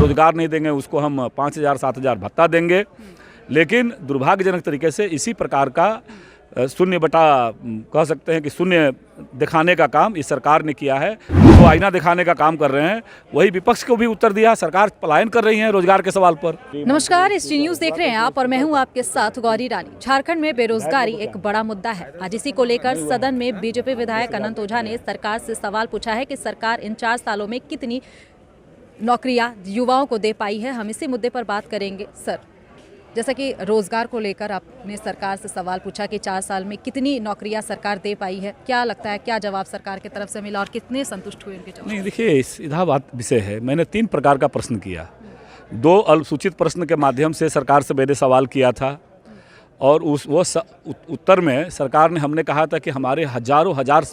रोजगार नहीं देंगे उसको हम 5,000-7,000 भत्ता देंगे। लेकिन दुर्भाग्यजनक तरीके से इसी प्रकार का शून्य बटा कह सकते हैं कि शून्य दिखाने का काम इस सरकार ने किया है। तो आईना दिखाने का काम कर रहे हैं, वही विपक्ष को भी उत्तर दिया। सरकार पलायन कर रही है रोजगार के सवाल पर। नमस्कार, ST न्यूज़ देख रहे हैं आप और मैं हूं आपके साथ गौरी रानी। झारखंड में बेरोजगारी एक बड़ा मुद्दा है। आज इसी को लेकर सदन में बीजेपी विधायक अनंत ओझा ने सरकार से सवाल पूछा है कि सरकार इन 4 सालों में कितनी नौकरियां युवाओं को दे पाई है। हम इसी मुद्दे पर बात करेंगे। सर, जैसा कि रोजगार को लेकर आपने सरकार से सवाल पूछा कि 4 साल में कितनी नौकरियां सरकार दे पाई है, क्या लगता है, क्या जवाब सरकार की तरफ से मिला और कितने संतुष्ट हुए उनके जवाब? नहीं, देखिए, सीधा बात विषय है। मैंने 3 प्रकार का प्रश्न किया। 2 अल्पसूचित प्रश्न के माध्यम से सरकार से मैंने सवाल किया था और उत्तर में सरकार ने हमने कहा था कि हमारे हजारों हजार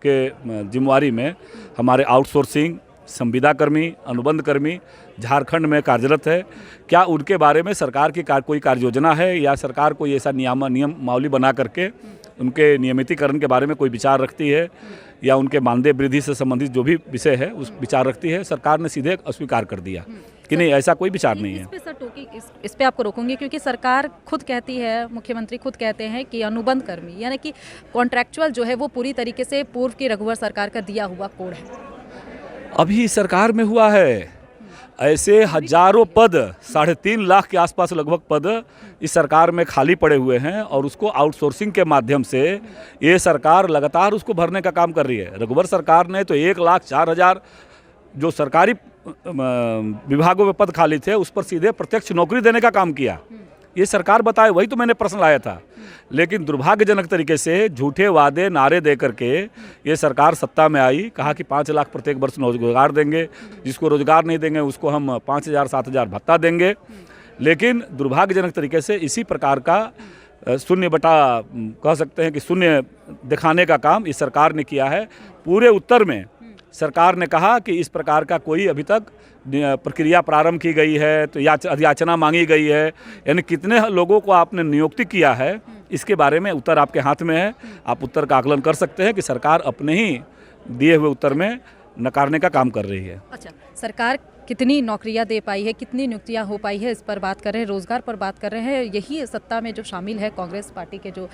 के जिम्मेवारी में हमारे आउटसोर्सिंग संविदा कर्मी, अनुबंध कर्मी झारखंड में कार्यरत है। क्या उनके बारे में सरकार की कोई कार्य योजना है या सरकार कोई ऐसा नियमावली बना करके उनके नियमितीकरण के बारे में कोई विचार रखती है या उनके मानदेय वृद्धि से संबंधित जो भी विषय है उस विचार रखती है? सरकार ने सीधे अस्वीकार कर दिया कि नहीं, ऐसा कोई विचार नहीं है। इस पे आपको रोकूंगी क्योंकि सरकार खुद कहती है, मुख्यमंत्री खुद कहते हैं कि अनुबंध कर्मी यानी कि कॉन्ट्रैक्चुअल जो है वो पूरी तरीके से पूर्व की रघुवर सरकार का दिया हुआ कोड है। अभी सरकार में हुआ है, ऐसे हजारों पद, 3.5 लाख के आसपास लगभग पद इस सरकार में खाली पड़े हुए हैं और उसको आउटसोर्सिंग के माध्यम से ये सरकार लगातार उसको भरने का काम कर रही है। रघुवर सरकार ने तो 1,04,000 जो सरकारी विभागों में पद खाली थे उस पर सीधे प्रत्यक्ष नौकरी देने का काम किया। ये सरकार बताए, वही तो मैंने प्रश्न लाया था। लेकिन दुर्भाग्यजनक तरीके से झूठे वादे नारे दे करके ये सरकार सत्ता में आई, कहा कि 5 लाख प्रत्येक वर्ष रोजगार देंगे, जिसको रोजगार नहीं देंगे उसको हम 5,000-7,000 भत्ता देंगे। लेकिन दुर्भाग्यजनक तरीके से इसी प्रकार का शून्य बटा कह सकते हैं कि शून्य दिखाने का काम इस सरकार ने किया है। पूरे उत्तर में सरकार ने कहा कि इस प्रकार का कोई अभी तक प्रक्रिया प्रारंभ की गई है तो याचना मांगी गई है, यानी कितने लोगों को आपने नियुक्ति किया है इसके बारे में उत्तर आपके हाथ में है। आप उत्तर का आकलन कर सकते हैं कि सरकार अपने ही दिए हुए उत्तर में नकारने का काम कर रही है। अच्छा, सरकार कितनी नौकरियां दे पाई है, कितनी नियुक्तियां हो पाई है, इस पर बात कर रहे हैं, रोजगार पर बात कर रहे हैं। यही सत्ता में जो शामिल है कांग्रेस पार्टी के जो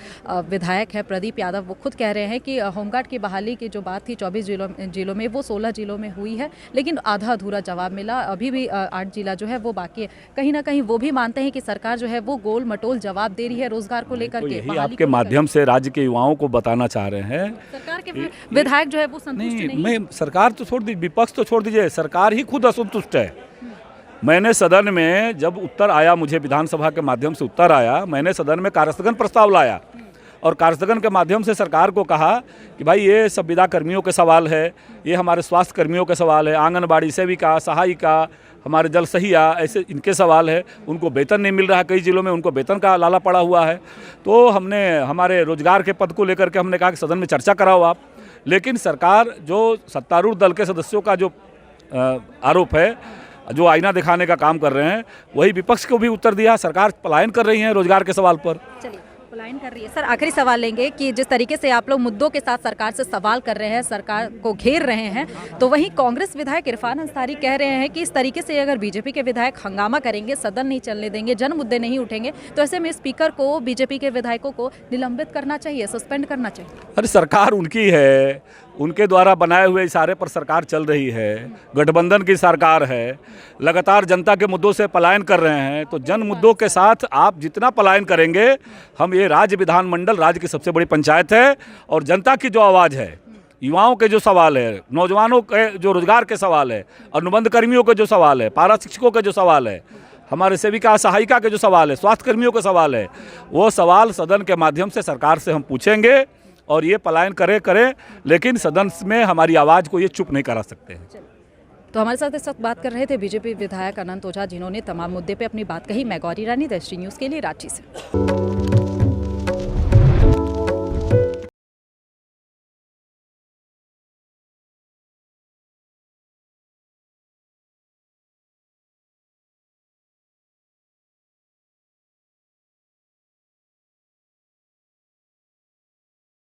विधायक है प्रदीप यादव, वो खुद कह रहे हैं कि होमगार्ड की बहाली की जो बात थी 24 जिलों में वो 16 जिलों में हुई है, लेकिन आधा अधूरा जवाब मिला। अभी भी 8 जिला जो है वो बाकी है। कहीं ना कहीं वो भी मानते हैं कि सरकार जो है वो गोल मटोल जवाब दे रही है रोजगार को लेकर के। यही आपके माध्यम से राज्य के युवाओं को बताना चाह रहे हैं। सरकार के विधायक जो है वो संतुष्ट नहीं। मैं सरकार तो छोड़ दीजिए, विपक्ष तो छोड़ दीजिए, सरकार ही खुद असंतुष्ट है। मैंने सदन में जब उत्तर आया, मुझे विधानसभा के माध्यम से उत्तर आया, मैंने सदन में कार्यस्थगन प्रस्ताव लाया और कार्यस्थगन के माध्यम से सरकार को कहा कि भाई ये संविदा कर्मियों के सवाल है, ये हमारे स्वास्थ्य कर्मियों के सवाल है, आंगनबाड़ी सेविका, सहायिका, हमारे जल सहिया, ऐसे इनके सवाल है। उनको वेतन नहीं मिल रहा है, कई जिलों में उनको वेतन का लाला पड़ा हुआ है। तो हमने हमारे रोजगार के पद को लेकर के हमने कहा कि सदन में चर्चा कराओ आप। लेकिन सरकार जो सत्तारूढ़ दल के सदस्यों का जो आरोप है, जो आईना दिखाने का काम कर रहे हैं, वही विपक्ष को भी उत्तर दिया। सरकार पलायन कर रही है रोजगार के सवाल पर। चलिए, पलायन कर रही है। सर, आखिरी सवाल लेंगे कि जिस तरीके से आप लोग मुद्दों के साथ सरकार से सवाल कर रहे हैं, सरकार को घेर रहे हैं, तो वहीं कांग्रेस विधायक इरफान अंसारी कह रहे हैं कि इस तरीके से अगर बीजेपी के विधायक हंगामा करेंगे, सदन नहीं चलने देंगे, जन मुद्दे नहीं उठेंगे, तो ऐसे में स्पीकर को, बीजेपी के विधायकों को निलंबित करना चाहिए, सस्पेंड करना चाहिए। अरे सरकार उनकी है, उनके द्वारा बनाए हुए इशारे पर सरकार चल रही है, गठबंधन की सरकार है, लगातार जनता के मुद्दों से पलायन कर रहे हैं। तो जन मुद्दों के साथ आप जितना पलायन करेंगे, हम ये राज्य विधानमंडल राज्य की सबसे बड़ी पंचायत है और जनता की जो आवाज़ है, युवाओं के जो सवाल है, नौजवानों के जो रोजगार के सवाल है, अनुबंध कर्मियों के जो सवाल है, पारा शिक्षकों के जो सवाल है, हमारे सेविका सहायिका के जो सवाल है, स्वास्थ्य कर्मियों के सवाल है, वो सवाल सदन के माध्यम से सरकार से हम पूछेंगे और ये पलायन करें, लेकिन सदन में हमारी आवाज़ को ये चुप नहीं करा सकते हैं। तो हमारे साथ इस वक्त बात कर रहे थे बीजेपी विधायक अनंत ओझा, जिन्होंने तमाम मुद्दे पे अपनी बात कही। मैं गौरी रानी, ST न्यूज़ के लिए रांची से।